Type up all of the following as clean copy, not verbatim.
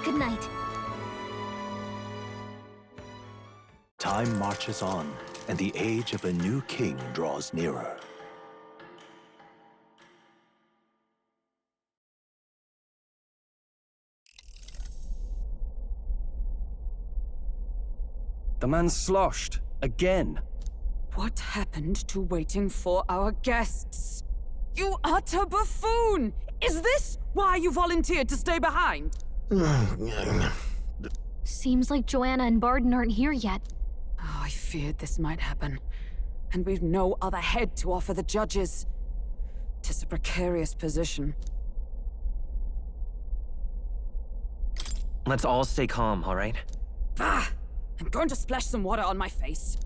good night. Time marches on, and the age of a new king draws nearer. The man's sloshed. Again. What happened to waiting for our guests? You utter buffoon! Is this why you volunteered to stay behind? Seems like Joanna and Barden aren't here yet. Oh, I feared this might happen. And we've no other head to offer the judges. 'Tis a precarious position. Let's all stay calm, all right? Ah! I'm going to splash some water on my face.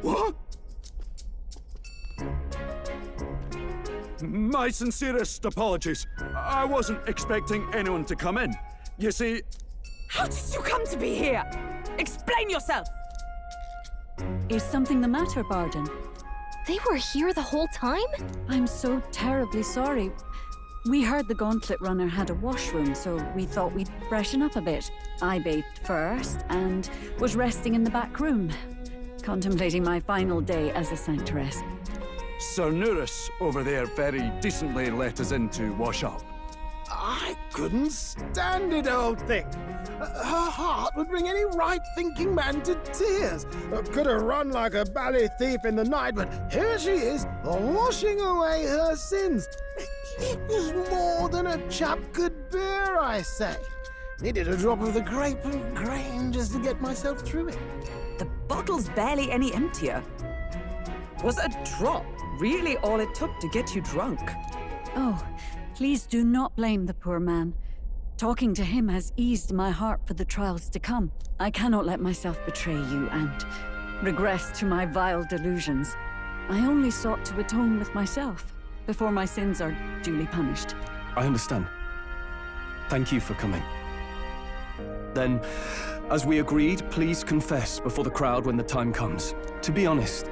What? My sincerest apologies. I wasn't expecting anyone to come in. You see... How did you come to be here? Explain yourself! Is something the matter, Barden? They were here the whole time? I'm so terribly sorry. We heard the Gauntlet Runner had a washroom, so we thought we'd freshen up a bit. I bathed first and was resting in the back room, contemplating my final day as a Sanctoress. Sir Nuris over there very decently let us in to wash up. I couldn't stand it, old thing. Her heart would bring any right-thinking man to tears. Could have run like a bally thief in the night, but here she is, washing away her sins. It was more than a chap could bear, I say. Needed a drop of the grape and grain just to get myself through it. The bottle's barely any emptier. Was a drop really all it took to get you drunk? Oh, please do not blame the poor man. Talking to him has eased my heart for the trials to come. I cannot let myself betray you and regress to my vile delusions. I only sought to atone with myself before my sins are duly punished. I understand. Thank you for coming. Then, as we agreed, please confess before the crowd when the time comes. To be honest,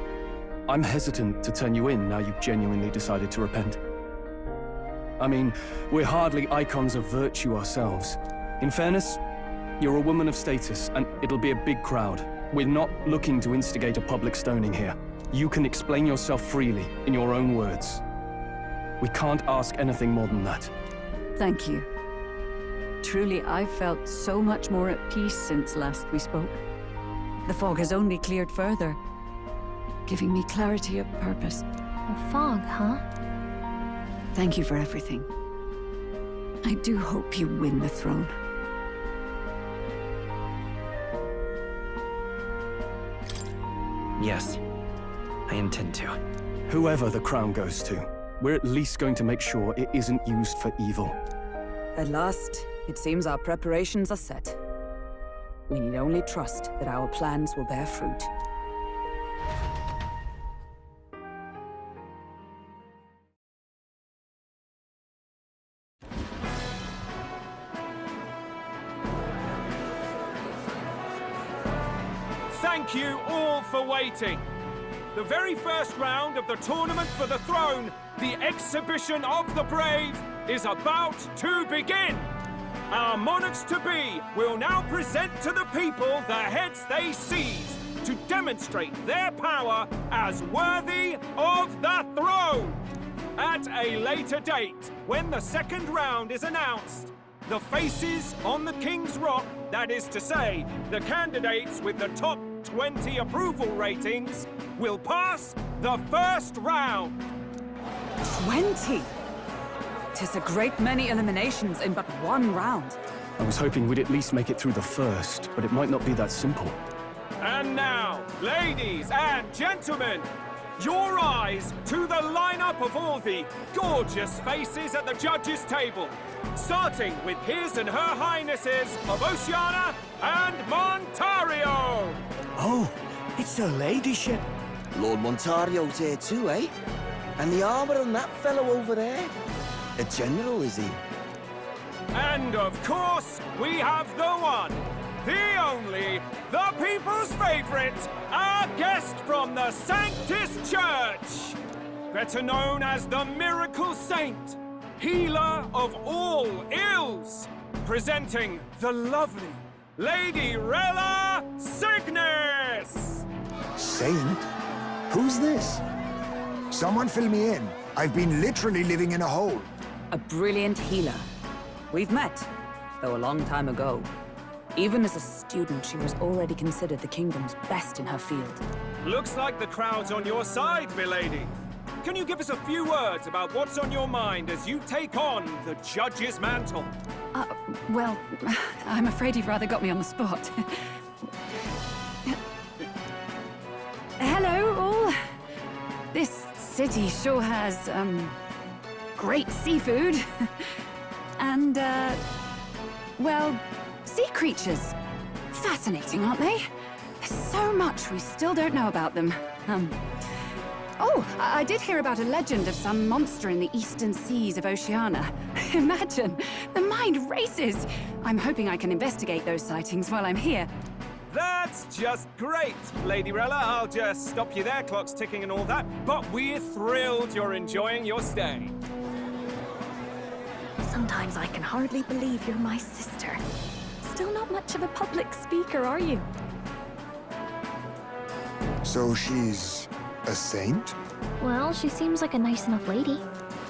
I'm hesitant to turn you in now you've genuinely decided to repent. I mean, we're hardly icons of virtue ourselves. In fairness, you're a woman of status, and it'll be a big crowd. We're not looking to instigate a public stoning here. You can explain yourself freely, in your own words. We can't ask anything more than that. Thank you. Truly, I've felt so much more at peace since last we spoke. The fog has only cleared further, giving me clarity of purpose. A fog, huh? Thank you for everything. I do hope you win the throne. Yes, I intend to. Whoever the crown goes to, we're at least going to make sure it isn't used for evil. At last, it seems our preparations are set. We need only trust that our plans will bear fruit. Thank you all for waiting. The very first round of the Tournament for the Throne, the Exhibition of the Brave, is about to begin. Our monarchs-to-be will now present to the people the heads they seized to demonstrate their power as worthy of the throne. At a later date, when the second round is announced, the faces on the King's Rock, that is to say, the candidates with the top 20 approval ratings, will pass the first round. 20! 'Tis a great many eliminations in but one round. I was hoping we'd at least make it through the first, but it might not be that simple. And now, ladies and gentlemen, your eyes to the lineup of all the gorgeous faces at the judges' table, starting with His and Her Highnesses of Oceania and Montario. Oh, it's her ladyship. Lord Montario's here too, eh? And the armor on that fellow over there? A general, is he? And of course, we have the one, the only, the people's favorite, our guest from the Sanctus Church. better known as the Miracle Saint, healer of all ills, presenting the lovely Lady Rella Cygnus! Saint? Who's this? Someone fill me in. I've been literally living in a hole. A brilliant healer. We've met, though a long time ago. Even as a student, she was already considered the kingdom's best in her field. Looks like the crowd's on your side, milady. Can you give us a few words about what's on your mind as you take on the judge's mantle? Well, I'm afraid you've rather got me on the spot. Hello, all. This city sure has, great seafood. And, well, sea creatures. Fascinating, aren't they? There's so much we still don't know about them. Oh, I did hear about a legend of some monster in the eastern seas of Oceania. Imagine, the mind races. I'm hoping I can investigate those sightings while I'm here. That's just great, Lady Rella. I'll just stop you there, clock's ticking and all that. But we're thrilled you're enjoying your stay. Sometimes I can hardly believe you're my sister. Still not much of a public speaker, are you? So she's a saint? Well, she seems like a nice enough lady.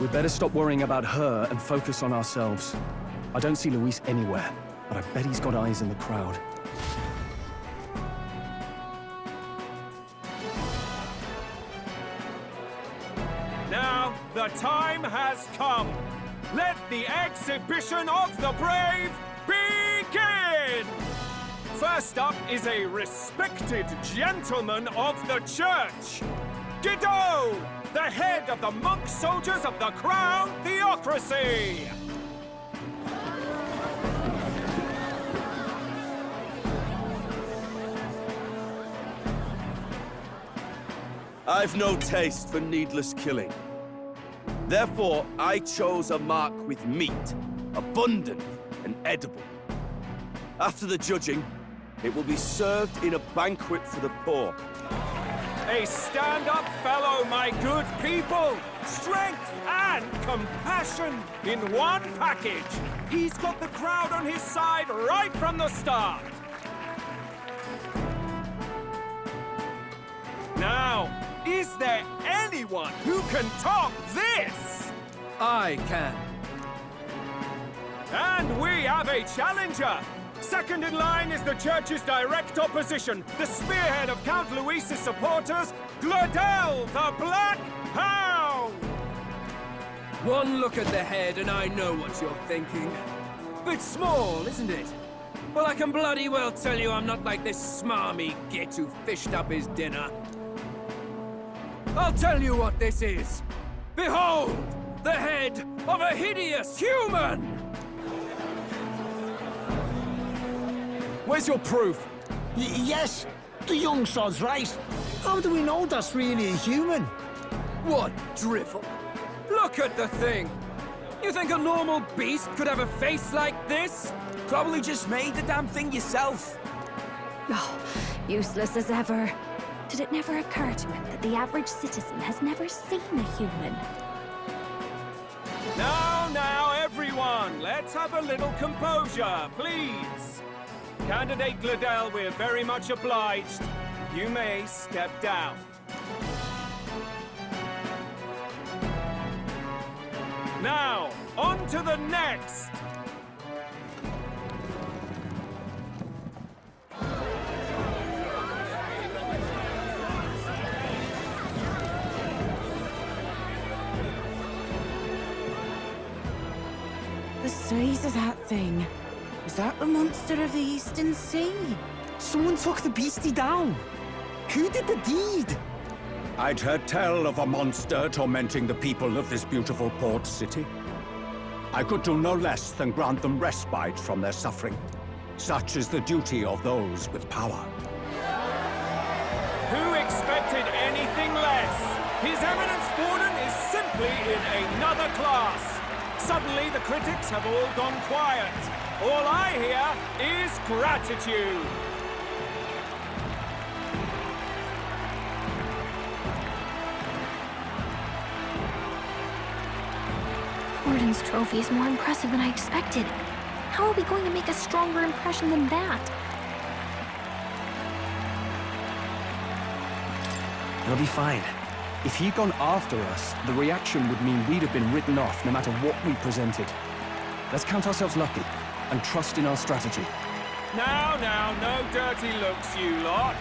We'd better stop worrying about her and focus on ourselves. I don't see Luis anywhere, but I bet he's got eyes in the crowd. Now, the time has come. Let the exhibition of the brave begin! First up is a respected gentleman of the church. Guido, the head of the monk soldiers of the Crown Theocracy. I've no taste for needless killing. Therefore, I chose a mark with meat, abundant and edible. After the judging, it will be served in a banquet for the poor. A stand-up fellow, my good people! Strength and compassion in one package! He's got the crowd on his side right from the start! Now, is there anyone who can top this? I can. And we have a challenger! Second in line is the church's direct opposition, the spearhead of Count Luis's supporters, Gladel the Black Hound! One look at the head and I know what you're thinking. Bit small, isn't it? Well, I can bloody well tell you I'm not like this smarmy git who fished up his dinner. I'll tell you what this is. Behold, the head of a hideous human! Where's your proof? Yes, the young sod's right. How do we know that's really a human? What drivel? Look at the thing! You think a normal beast could have a face like this? Probably just made the damn thing yourself. Oh, useless as ever. Did it never occur to him that the average citizen has never seen a human? Now, everyone, let's have a little composure, please. Candidate Gladel, we're very much obliged. You may step down. Now, on to the next! The size of that thing. Is that the monster of the Eastern Sea? Someone took the beastie down. Who did the deed? I'd heard tell of a monster tormenting the people of this beautiful port city. I could do no less than grant them respite from their suffering. Such is the duty of those with power. Who expected anything less? His Eminence Forden is simply in another class. Suddenly the critics have all gone quiet. All I hear is gratitude. Warden's trophy is more impressive than I expected. How are we going to make a stronger impression than that? It'll be fine. If he'd gone after us, the reaction would mean we'd have been written off no matter what we presented. Let's count ourselves lucky and trust in our strategy. Now, no dirty looks, you lot.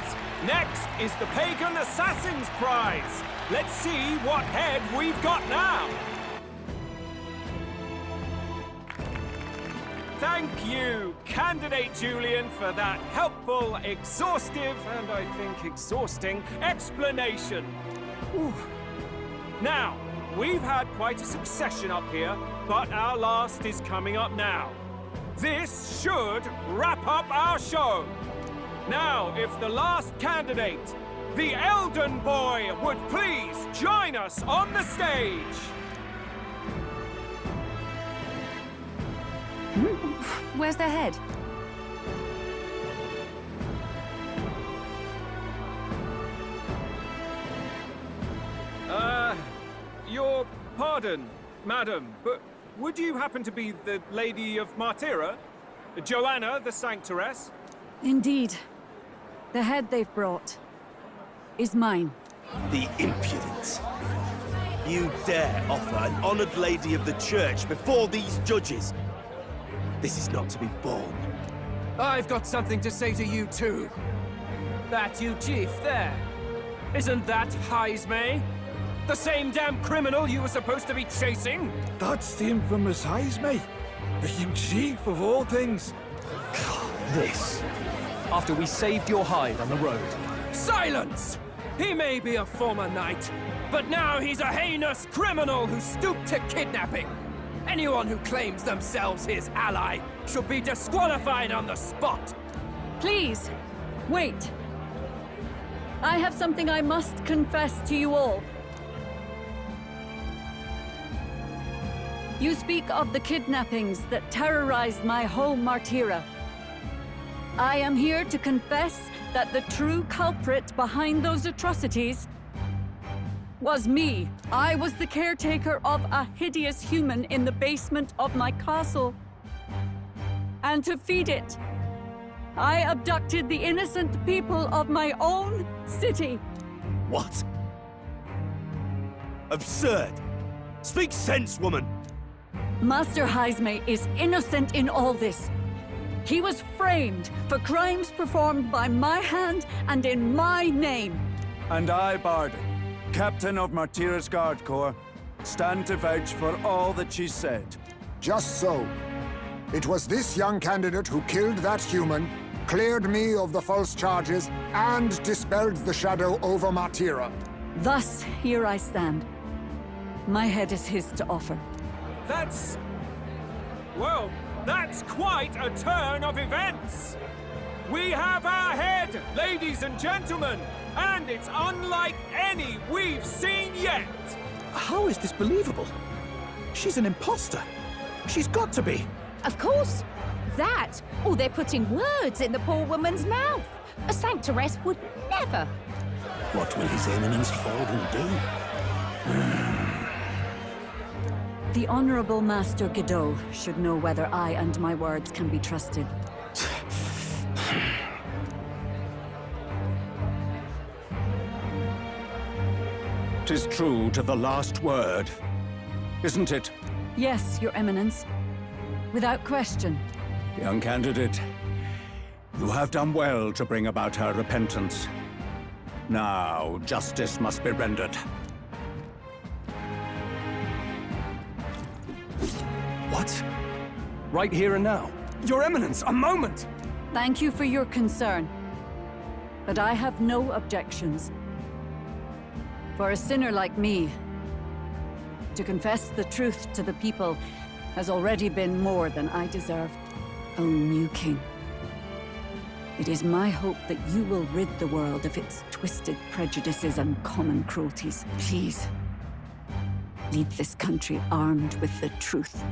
Next is the Pagan Assassin's Prize. Let's see what head we've got now. Thank you, Candidate Julian, for that helpful, exhaustive, and I think exhausting explanation. Whew. Now, we've had quite a succession up here, but our last is coming up now. This should wrap up our show. Now, if the last candidate, the Elden Boy, would please join us on the stage. Where's their head? Your pardon, madam, but would you happen to be the Lady of Martira? Joanna the Sanctoress? Indeed. The head they've brought is mine. The impudence. You dare offer an honored lady of the church before these judges? This is not to be borne. I've got something to say to you too. That you chief there. Isn't that Heismay? The same damn criminal you were supposed to be chasing? That's the infamous Heismay. The huge chief of all things. This. After we saved your hide on the road. Silence! He may be a former knight, but now he's a heinous criminal who stooped to kidnapping. Anyone who claims themselves his ally should be disqualified on the spot. Please, wait. I have something I must confess to you all. You speak of the kidnappings that terrorized my home, Martira. I am here to confess that the true culprit behind those atrocities was me. I was the caretaker of a hideous human in the basement of my castle. And to feed it, I abducted the innocent people of my own city. What? Absurd! Speak sense, woman! Master Heismay is innocent in all this. He was framed for crimes performed by my hand and in my name. And I, Bard, Captain of Martira's Guard Corps, stand to vouch for all that she said. Just so. It was this young candidate who killed that human, cleared me of the false charges, and dispelled the shadow over Martira. Thus, here I stand. My head is his to offer. That's quite a turn of events. We have our head, ladies and gentlemen, and it's unlike any we've seen yet. How is this believable? She's an imposter. She's got to be. Of course. That, or they're putting words in the poor woman's mouth. A sanctoress would never. What will His Eminence Forden do? The Honorable Master Godot should know whether I and my words can be trusted. 'Tis true to the last word, isn't it? Yes, Your Eminence. Without question. Young candidate, you have done well to bring about her repentance. Now, justice must be rendered. What? Right here and now? Your Eminence, a moment! Thank you for your concern. But I have no objections. For a sinner like me, to confess the truth to the people has already been more than I deserve. O new king, it is my hope that you will rid the world of its twisted prejudices and common cruelties. Please, lead this country armed with the truth.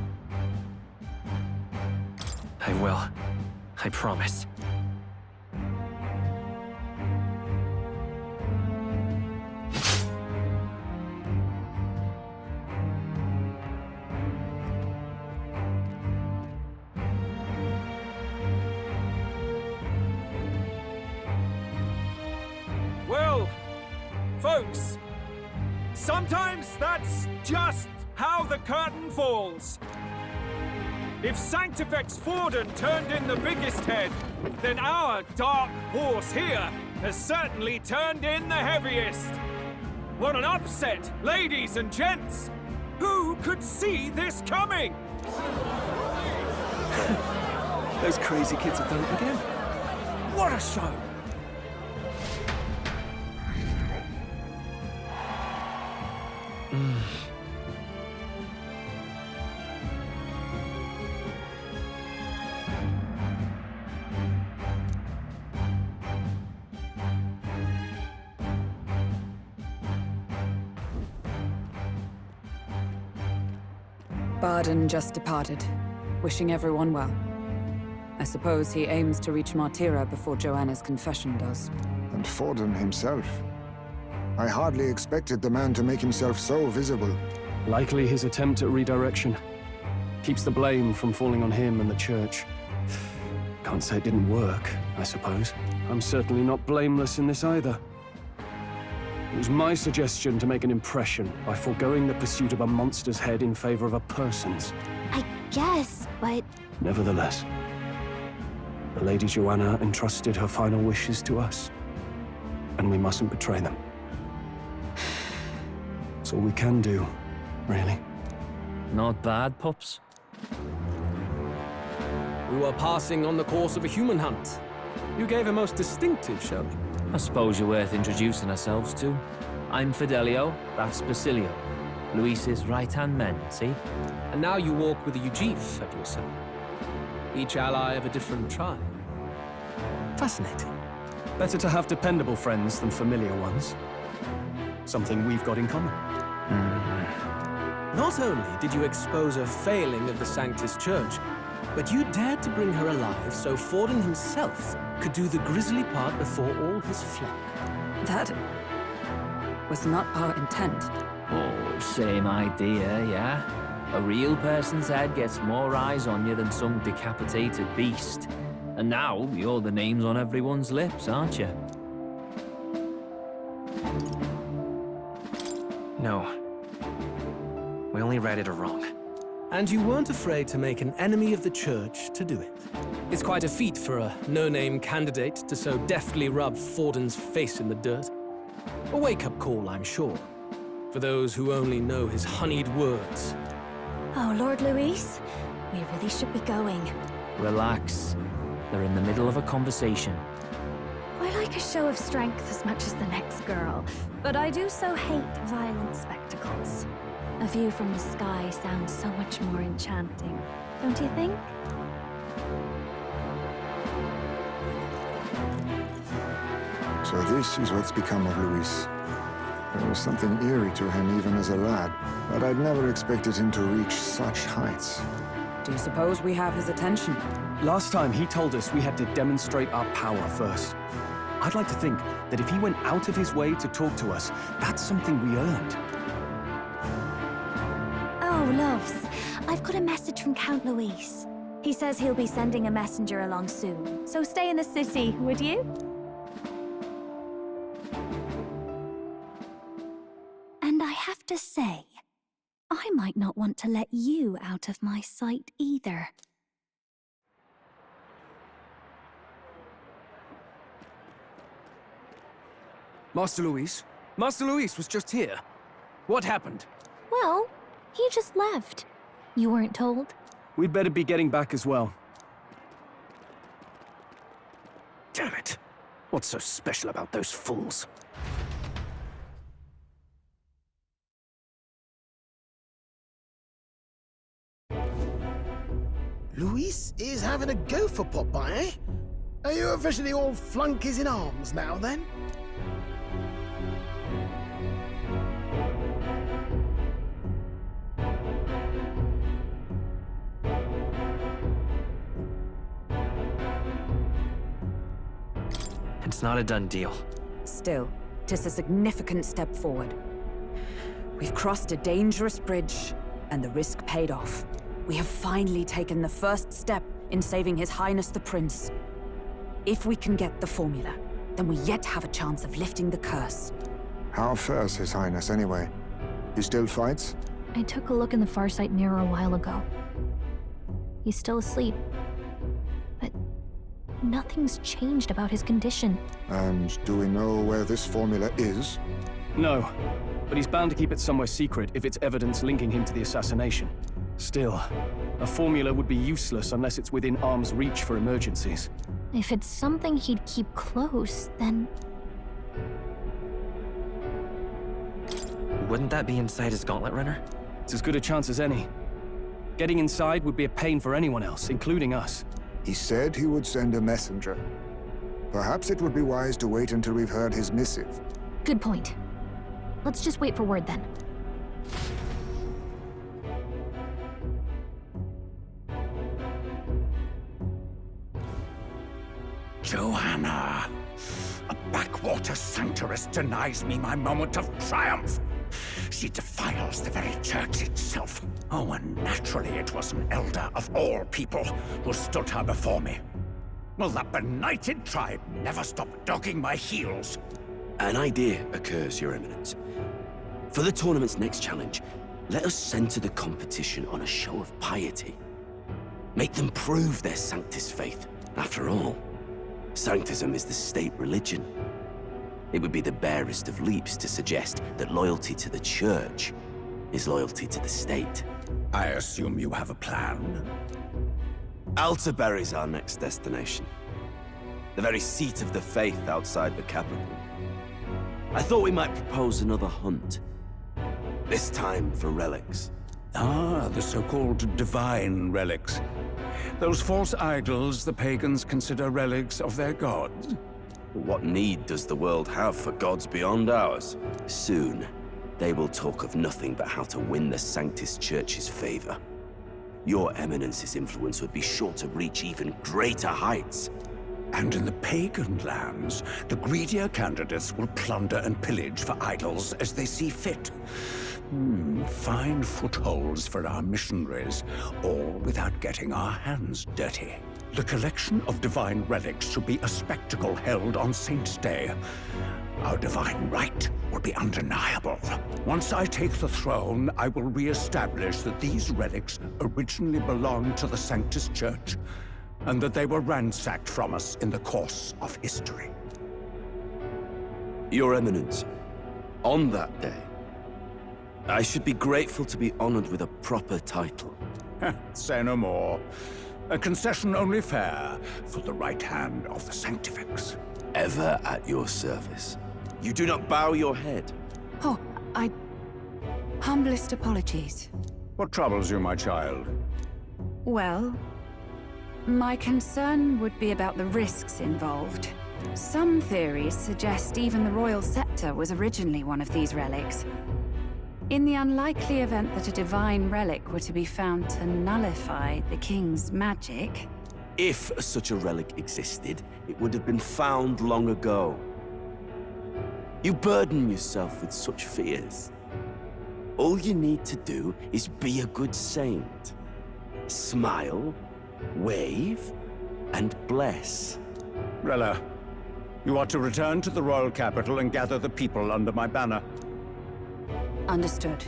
I will. I promise. sometimes that's just how the curtain falls. If Sanctifex Forden turned in the biggest head, then our dark horse here has certainly turned in the heaviest. What an upset, ladies and gents! Who could see this coming? Those crazy kids have done it again. What a show! Barden just departed, wishing everyone well. I suppose he aims to reach Martira before Joanna's confession does. And Forden himself. I hardly expected the man to make himself so visible. Likely his attempt at redirection. Keeps the blame from falling on him and the church. Can't say it didn't work, I suppose. I'm certainly not blameless in this either. It was my suggestion to make an impression by foregoing the pursuit of a monster's head in favor of a person's. I guess, but... Nevertheless, the Lady Joanna entrusted her final wishes to us, and we mustn't betray them. That's all we can do, really. Not bad, pups. We were passing on the course of a human hunt. You gave a most distinctive showing. I suppose you're worth introducing ourselves to. I'm Fidelio, that's Basilio. Luis's right-hand men, see? And now you walk with a Ujif at your side. Each ally of a different tribe. Fascinating. Better to have dependable friends than familiar ones. Something we've got in common. Not only did you expose a failing of the Sanctus Church, but you dared to bring her alive so Forden himself could do the grisly part before all his flock. That was not our intent. Oh, same idea, yeah? A real person's head gets more eyes on you than some decapitated beast. And now, you're the names on everyone's lips, aren't you? No. We only read it wrong. And you weren't afraid to make an enemy of the church to do it. It's quite a feat for a no-name candidate to so deftly rub Forden's face in the dirt. A wake-up call, I'm sure, for those who only know his honeyed words. Oh, Lord Luis, we really should be going. Relax. They're in the middle of a conversation. I like a show of strength as much as the next girl, but I do so hate violent spectacles. A view from the sky sounds so much more enchanting, don't you think? So this is what's become of Luis. There was something eerie to him even as a lad, but I'd never expected him to reach such heights. Do you suppose we have his attention? Last time he told us we had to demonstrate our power first. I'd like to think that if he went out of his way to talk to us, that's something we earned. Oh, loves, I've got a message from Count Luis. He says he'll be sending a messenger along soon, so stay in the city, would you? And I have to say, I might not want to let you out of my sight either. Master Luis was just here. What happened? Well, he just left. You weren't told? We'd better be getting back as well. Damn it. What's so special about those fools? Luis is having a go for Popeye, eh? Are you officially all flunkies in arms now, then? It's not a done deal. Still, 'tis a significant step forward. We've crossed a dangerous bridge, and the risk paid off. We have finally taken the first step in saving His Highness the Prince. If we can get the formula, then we yet have a chance of lifting the curse. How fares His Highness, anyway? He still fights? I took a look in the Farsight mirror a while ago. He's still asleep. But nothing's changed about his condition. And do we know where this formula is? No, but he's bound to keep it somewhere secret if it's evidence linking him to the assassination. Still, a formula would be useless unless it's within arm's reach for emergencies. If it's something he'd keep close, then... Wouldn't that be inside his gauntlet runner? It's as good a chance as any. Getting inside would be a pain for anyone else, including us. He said he would send a messenger. Perhaps it would be wise to wait until we've heard his missive. Good point. Let's just wait for word then. Joanna! A backwater sanctuarist denies me my moment of triumph! She defiles the very church itself. Oh, and naturally it was an elder of all people who stood her before me. Will that benighted tribe never stop dogging my heels? An idea occurs, Your Eminence. For the tournament's next challenge, let us center the competition on a show of piety. Make them prove their Sanctus faith. After all, Sanctism is the state religion. It would be the barest of leaps to suggest that loyalty to the Church is loyalty to the state. I assume you have a plan? Altaberry's our next destination. The very seat of the faith outside the capital. I thought we might propose another hunt. This time for relics. Ah, the so-called divine relics. Those false idols the pagans consider relics of their gods. What need does the world have for gods beyond ours? Soon, they will talk of nothing but how to win the Sanctus Church's favor. Your Eminence's influence would be sure to reach even greater heights. And in the pagan lands, the greedier candidates will plunder and pillage for idols as they see fit. Fine footholds for our missionaries, all without getting our hands dirty. The collection of divine relics should be a spectacle held on Saint's Day. Our divine right will be undeniable. Once I take the throne, I will re-establish that these relics originally belonged to the Sanctus Church, and that they were ransacked from us in the course of history. Your Eminence, on that day, I should be grateful to be honored with a proper title. Say no more. A concession only fair for the right hand of the Sanctifex. Ever at your service. You do not bow your head. Oh, humblest apologies. What troubles you, my child? Well, my concern would be about the risks involved. Some theories suggest even the royal scepter was originally one of these relics. In the unlikely event that a divine relic were to be found to nullify the king's magic... If such a relic existed, it would have been found long ago. You burden yourself with such fears. All you need to do is be a good saint. Smile, wave, and bless. Rella, you are to return to the royal capital and gather the people under my banner. Understood.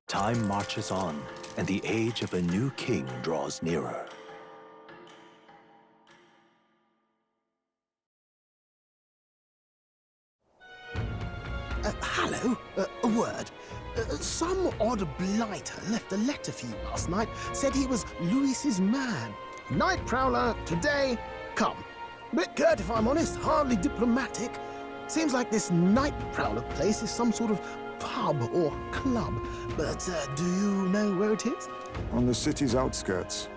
Time marches on, and the age of a new king draws nearer. Hello? A word. Some odd blighter left a letter for you last night. Said he was Louis's man. Night Prowler, today, come. Bit curt if I'm honest, hardly diplomatic. Seems like this Night Prowler place is some sort of pub or club. But do you know where it is? On the city's outskirts.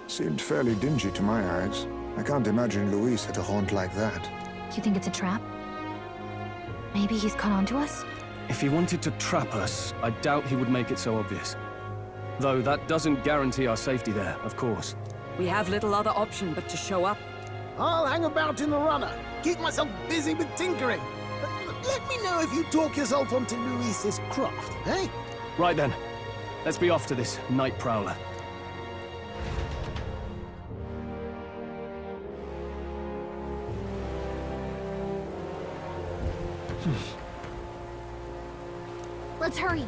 Seemed fairly dingy to my eyes. I can't imagine Louis at a haunt like that. You think it's a trap? Maybe he's caught on to us? If he wanted to trap us, I doubt he would make it so obvious. Though that doesn't guarantee our safety there, of course. We have little other option but to show up. I'll hang about in the runner. Keep myself busy with tinkering. Let me know if you talk yourself onto Louis's craft, eh? Right then. Let's be off to this Night Prowler. Let's hurry.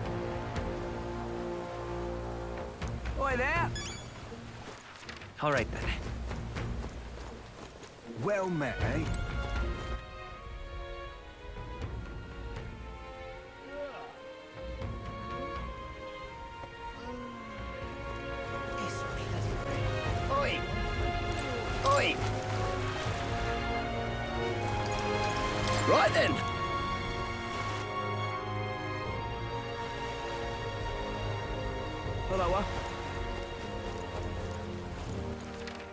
Oi there! All right, then. Well met, eh? Oi! Oi! Right then! Hello.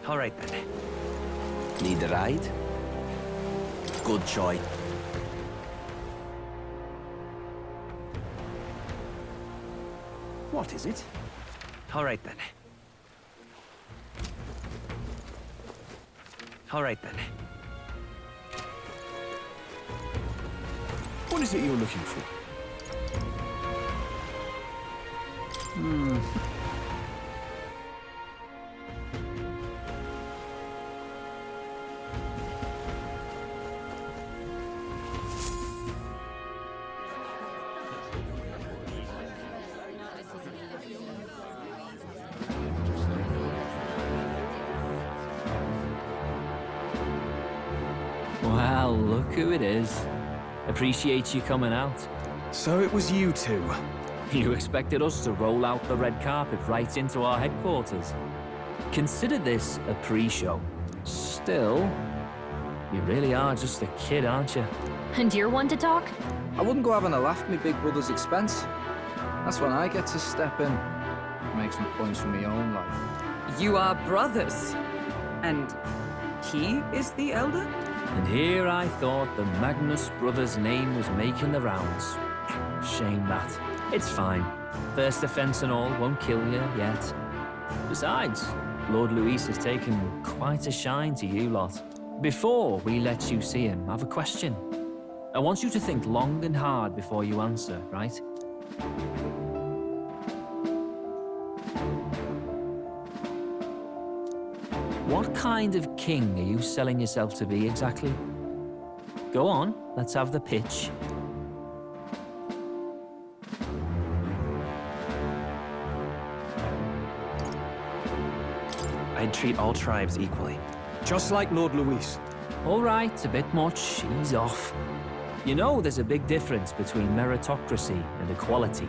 All right, then. Need a ride? Good choice. What is it? All right, then. All right, then. What is it you're looking for? Well, look who it is. Appreciate you coming out. So it was you two. You expected us to roll out the red carpet right into our headquarters. Consider this a pre-show. Still, you really are just a kid, aren't you? And you're one to talk? I wouldn't go having a laugh at my big brother's expense. That's when I get to step in, make some points for my own life. You are brothers. And he is the elder? And here I thought the Magnus brothers' name was making the rounds. Shame that. It's fine. First offense and all won't kill you yet. Besides, Lord Luis has taken quite a shine to you lot. Before we let you see him, I have a question. I want you to think long and hard before you answer, right? What kind of king are you selling yourself to be exactly? Go on, let's have the pitch. I'd treat all tribes equally. Just like Lord Luis. All right, a bit much. Ease off. You know there's a big difference between meritocracy and equality.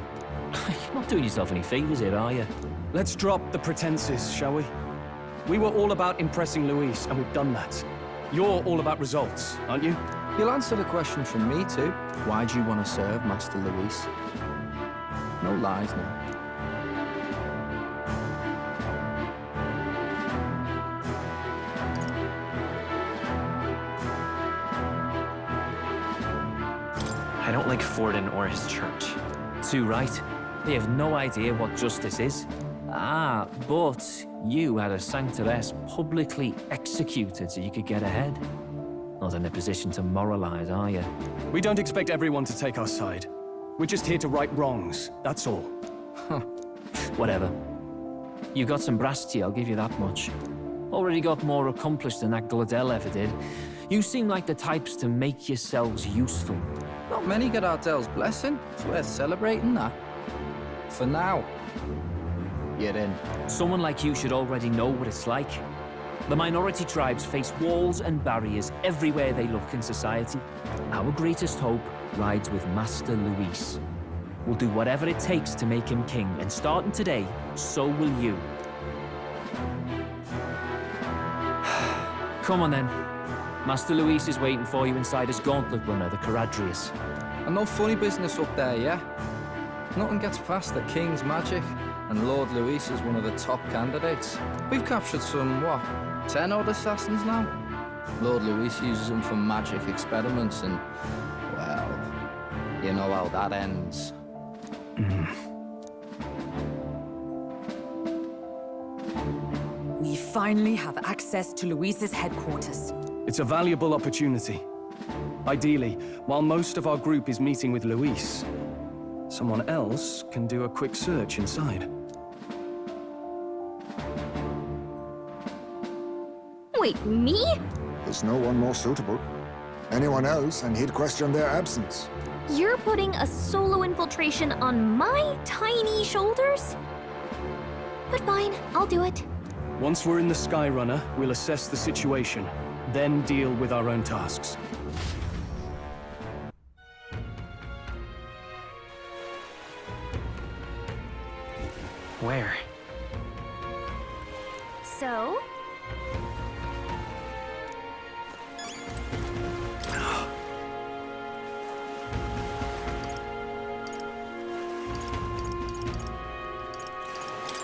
You're not doing yourself any favors here, are you? Let's drop the pretenses, shall we? We were all about impressing Luis, and we've done that. You're all about results, aren't you? You'll answer the question from me too. Why do you want to serve Master Luis? No lies now. I don't like Forden or his church. Too right. They have no idea what justice is. Ah, but you had a sanctoress publicly executed so you could get ahead. Not in a position to moralize, are you? We don't expect everyone to take our side. We're just here to right wrongs, that's all. Whatever. You got some brass to you, I'll give you that much. Already got more accomplished than that Gladel ever did. You seem like the types to make yourselves useful. Not many get Ardel's blessing. It's worth celebrating that. For now. You're in. Someone like you should already know what it's like. The minority tribes face walls and barriers everywhere they look in society. Our greatest hope rides with Master Luis. We'll do whatever it takes to make him king, and starting today, so will you. Come on then. Master Luis is waiting for you inside his gauntlet runner, the Caradrius. And no funny business up there, yeah? Nothing gets past the King's magic, and Lord Luis is one of the top candidates. We've captured some, what, 10 odd assassins now? Lord Luis uses them for magic experiments and, well, you know how that ends. We finally have access to Luis's headquarters. It's a valuable opportunity. Ideally, while most of our group is meeting with Luis, someone else can do a quick search inside. Wait, me? There's no one more suitable. Anyone else, and he'd question their absence. You're putting a solo infiltration on my tiny shoulders? But fine, I'll do it. Once we're in the Skyrunner, we'll assess the situation, then deal with our own tasks. Where? So?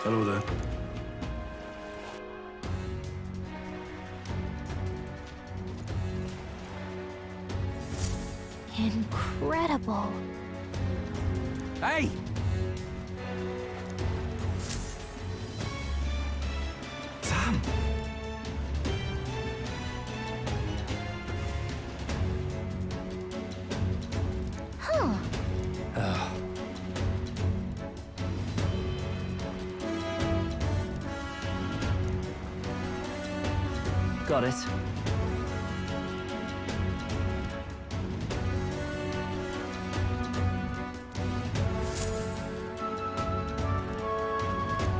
Hello there. Incredible. Hey! Sam! Huh. Got it.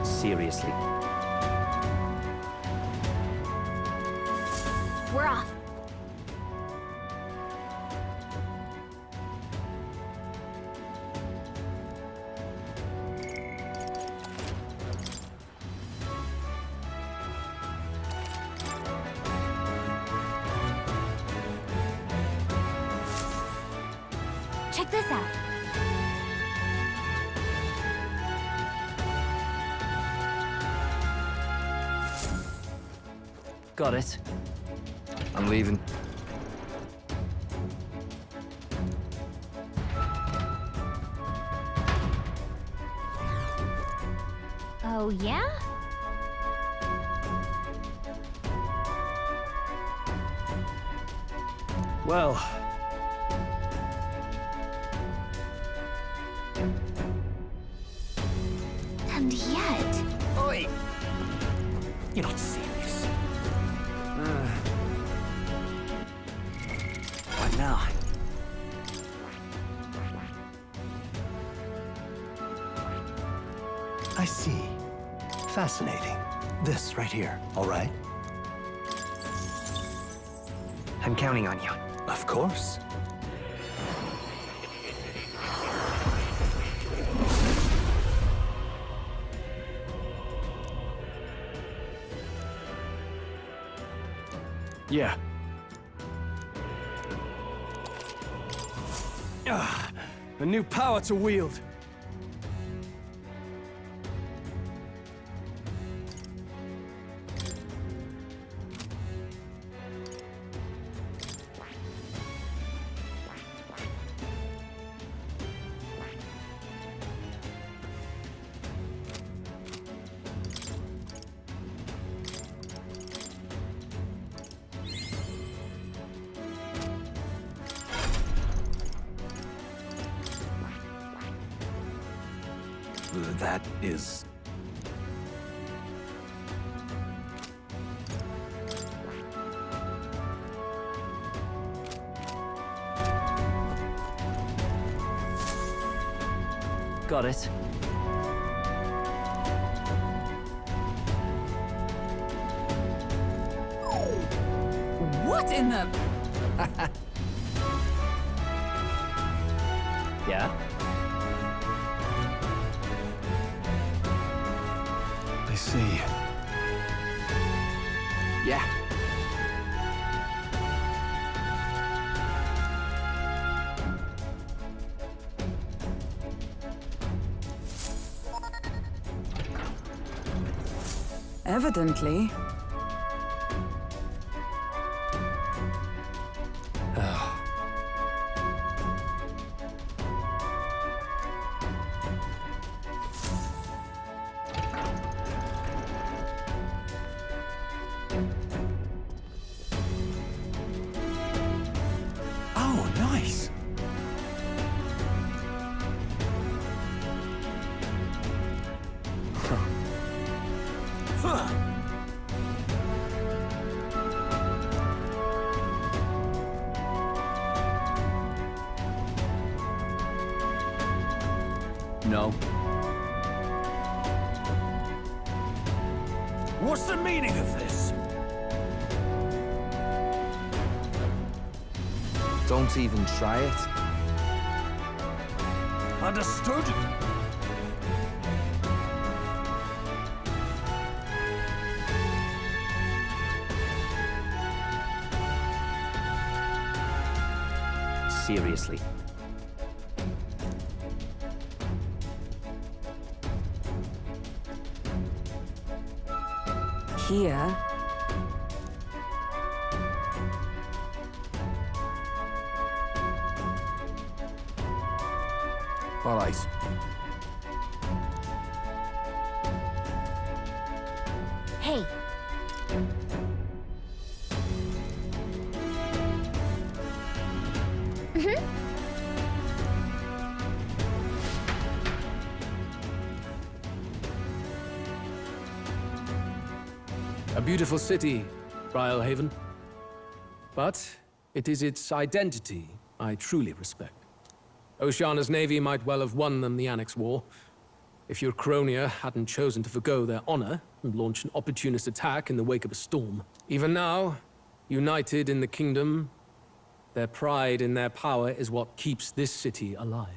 Seriously. We're off. Check this out. Got it. I'm leaving. Oh, yeah? Well, And yet... Oi! You're not serious. What now? I see. Fascinating. This right here, all right? I'm counting on you. Of course. yeah. A new power to wield. That is... Got it. What in the... Yeah? I see. Yeah. Evidently. Oh, nice. No. What's the meaning of this? Don't even try it. Understood? Seriously. Here... All right. Hey. A beautiful city, Haven. But it is its identity I truly respect. Oceana's navy might well have won them the Annex War, if your Cronia hadn't chosen to forgo their honor and launch an opportunist attack in the wake of a storm. Even now, united in the kingdom, their pride in their power is what keeps this city alive.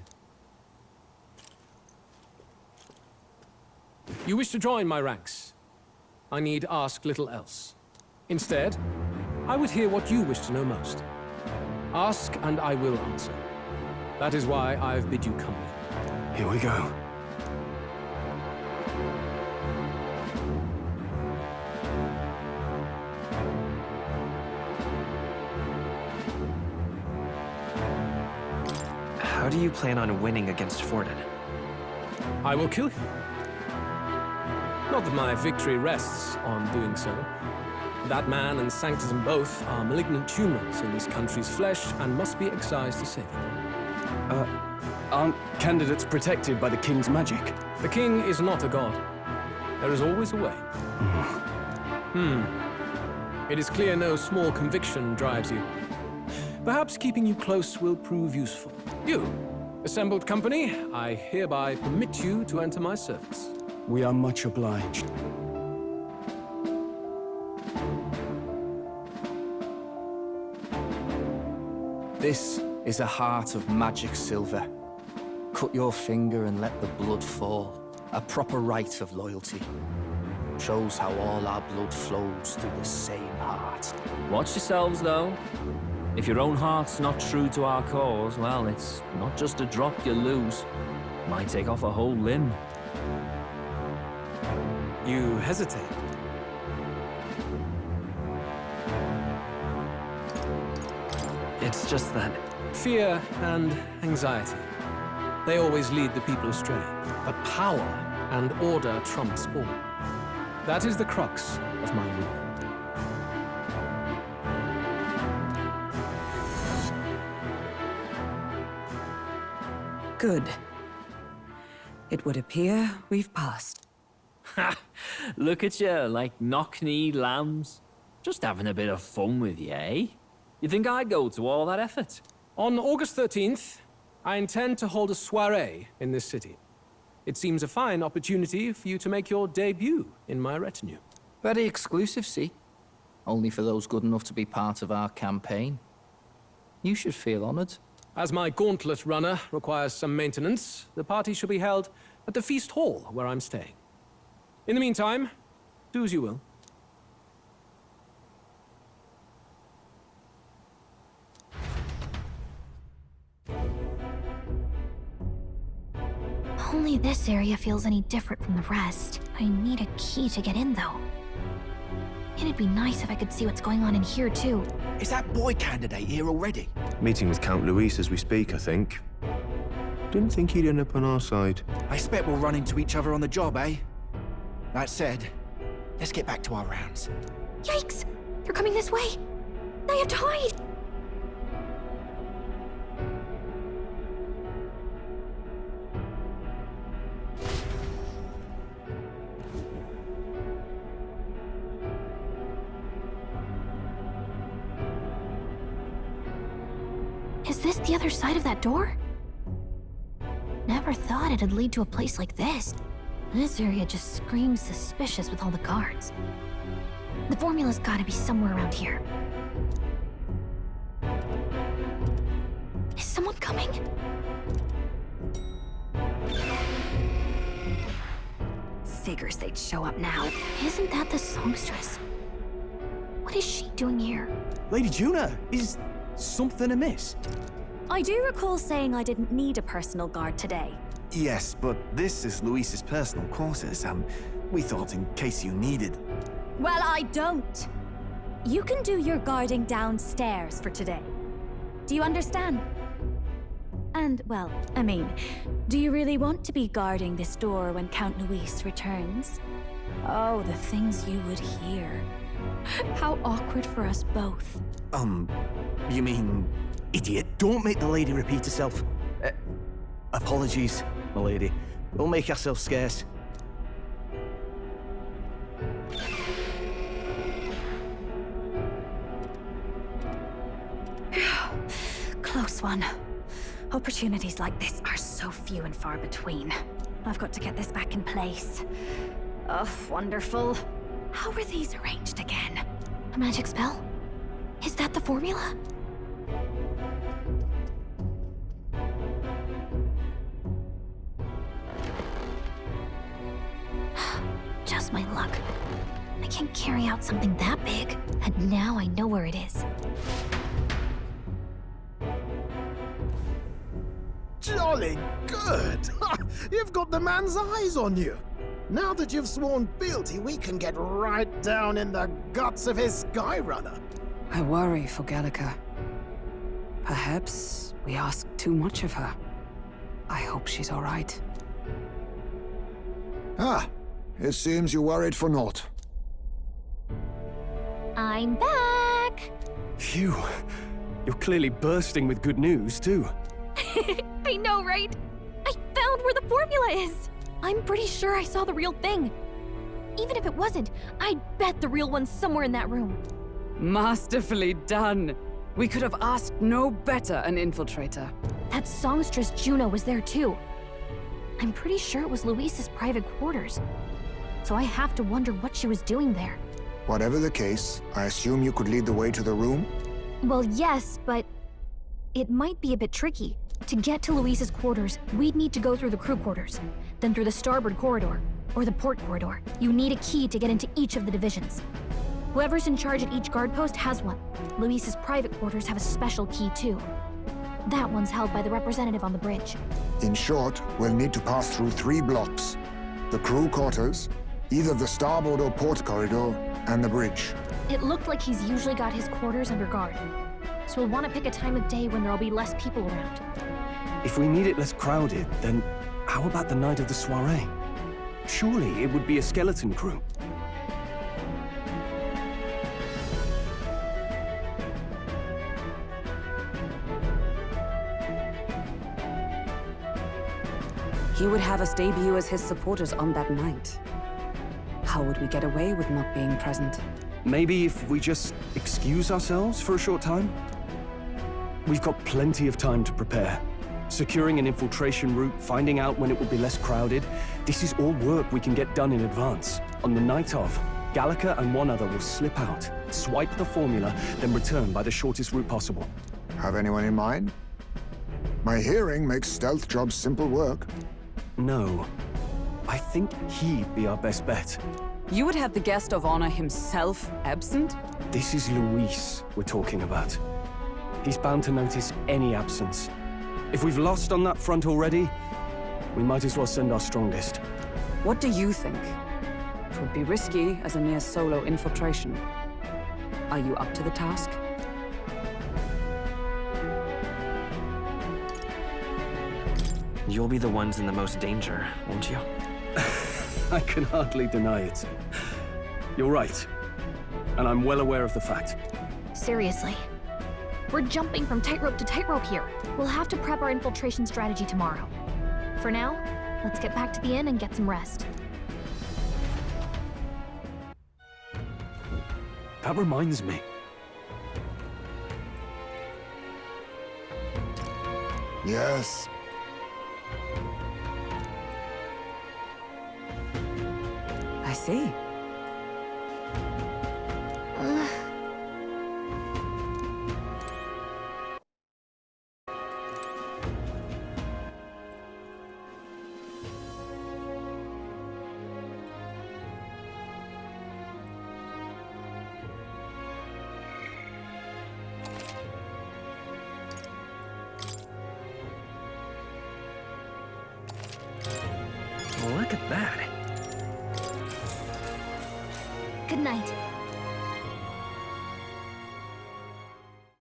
You wish to join my ranks. I need ask little else. Instead, I would hear what you wish to know most. Ask, and I will answer. That is why I've bid you come. Here we go. How do you plan on winning against Forden? I will kill him. Not that my victory rests on doing so. That man and Sanctism both are malignant tumors in this country's flesh and must be excised to save it. Aren't candidates protected by the king's magic? The king is not a god. There is always a way. It is clear no small conviction drives you. Perhaps keeping you close will prove useful. You, assembled company, I hereby permit you to enter my service. We are much obliged. This is a heart of magic silver. Cut your finger and let the blood fall. A proper rite of loyalty. Shows how all our blood flows through the same heart. Watch yourselves, though. If your own heart's not true to our cause, well, it's not just a drop you lose. Might take off a whole limb. You hesitate. It's just that... Fear and anxiety. They always lead the people astray. But power and order trumps all. That is the crux of my rule. Good. It would appear we've passed. Ha! Look at you, like knock-kneed lambs. Just having a bit of fun with you, eh? You think I'd go to all that effort? On August 13th, I intend to hold a soiree in this city. It seems a fine opportunity for you to make your debut in my retinue. Very exclusive, see? Only for those good enough to be part of our campaign. You should feel honored. As my gauntlet runner requires some maintenance, the party shall be held at the feast hall where I'm staying. In the meantime, do as you will. Only this area feels any different from the rest. I need a key to get in, though. It'd be nice if I could see what's going on in here, too. Is that boy candidate here already? Meeting with Count Luis as we speak, I think. Didn't think he'd end up on our side. I expect we'll run into each other on the job, eh? That said, let's get back to our rounds. Yikes! They're coming this way! I have to hide! Is this the other side of that door? Never thought it'd lead to a place like this. This area just screams suspicious with all the guards. The formula's gotta be somewhere around here. Is someone coming? Figures they'd show up now. Isn't that the songstress? What is she doing here? Lady Juna, is something amiss? I do recall saying I didn't need a personal guard today. Yes, but this is Luis's personal quarters, and we thought in case you needed. Well, I don't. You can do your guarding downstairs for today. Do you understand? And, well, I mean, do you really want to be guarding this door when Count Luis returns? Oh, the things you would hear. How awkward for us both. You mean... Idiot, don't make the lady repeat herself. Apologies, my lady. We'll make ourselves scarce. Close one. Opportunities like this are so few and far between. I've got to get this back in place. Oh, wonderful. How were these arranged again? A magic spell? Is that the formula? Just my luck. I can't carry out something that big, and now I know where it is. Jolly good! You've got the man's eyes on you. Now that you've sworn fealty, we can get right down in the guts of his Skyrunner. I worry for Gallica. Perhaps we ask too much of her. I hope she's all right. Ah, it seems you worried for naught. I'm back! Phew. You're clearly bursting with good news, too. I know, right? I found where the formula is! I'm pretty sure I saw the real thing. Even if it wasn't, I'd bet the real one's somewhere in that room. Masterfully done. We could have asked no better an infiltrator. That songstress Juno was there too. I'm pretty sure it was Luis's private quarters. So I have to wonder what she was doing there. Whatever the case, I assume you could lead the way to the room? Well, yes, but it might be a bit tricky. To get to Luis's quarters, we'd need to go through the crew quarters, then through the starboard corridor, or the port corridor. You need a key to get into each of the divisions. Whoever's in charge at each guard post has one. Luis's private quarters have a special key too. That one's held by the representative on the bridge. In short, we'll need to pass through 3 blocks. The crew quarters, either the starboard or port corridor, and the bridge. It looked like he's usually got his quarters under guard. So we'll want to pick a time of day when there'll be less people around. If we need it less crowded, then how about the night of the soiree? Surely it would be a skeleton crew. He would have us debut as his supporters on that night. How would we get away with not being present? Maybe if we just excuse ourselves for a short time? We've got plenty of time to prepare. Securing an infiltration route, finding out when it will be less crowded. This is all work we can get done in advance. On the night of, Gallica and one other will slip out, swipe the formula, then return by the shortest route possible. Have anyone in mind? My hearing makes stealth jobs simple work. No. I think he'd be our best bet. You would have the guest of honor himself absent? This is Luis we're talking about. He's bound to notice any absence. If we've lost on that front already, we might as well send our strongest. What do you think? It would be risky as a near solo infiltration. Are you up to the task? You'll be the ones in the most danger, won't you? I can hardly deny it. You're right. And I'm well aware of the fact. Seriously. We're jumping from tightrope to tightrope here. We'll have to prep our infiltration strategy tomorrow. For now, let's get back to the inn and get some rest. That reminds me. Yes. see. Look at that. Good night.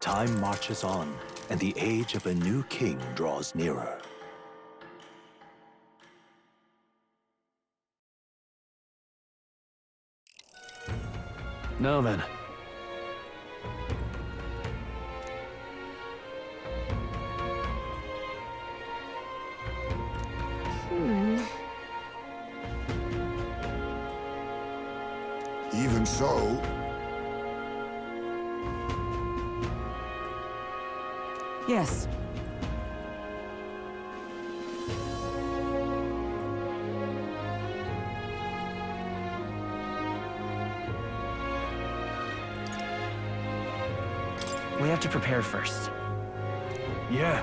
Time marches on, and the age of a new king draws nearer. Now then. Even so, yes. We have to prepare first. Yeah.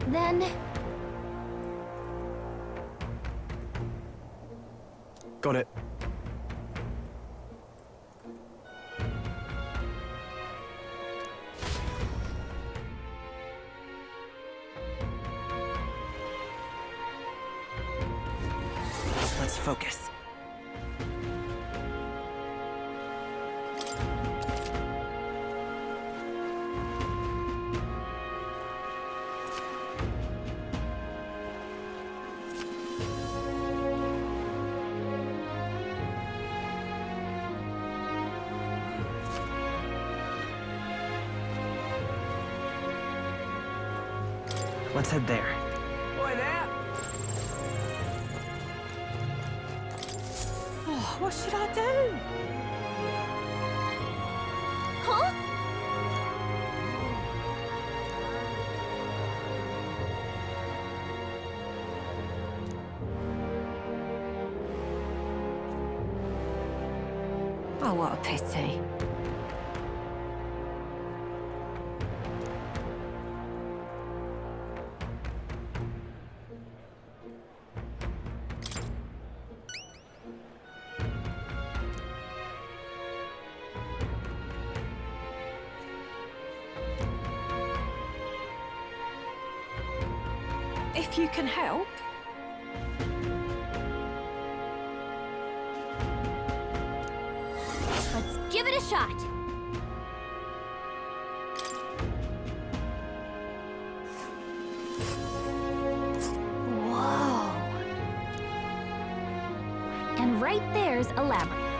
Then... Got it. Let's focus. Let's head there. Boy there! Oh, what should I do? Huh? Oh, what a pity. If you can help. Let's give it a shot. Whoa. And right there's a labyrinth.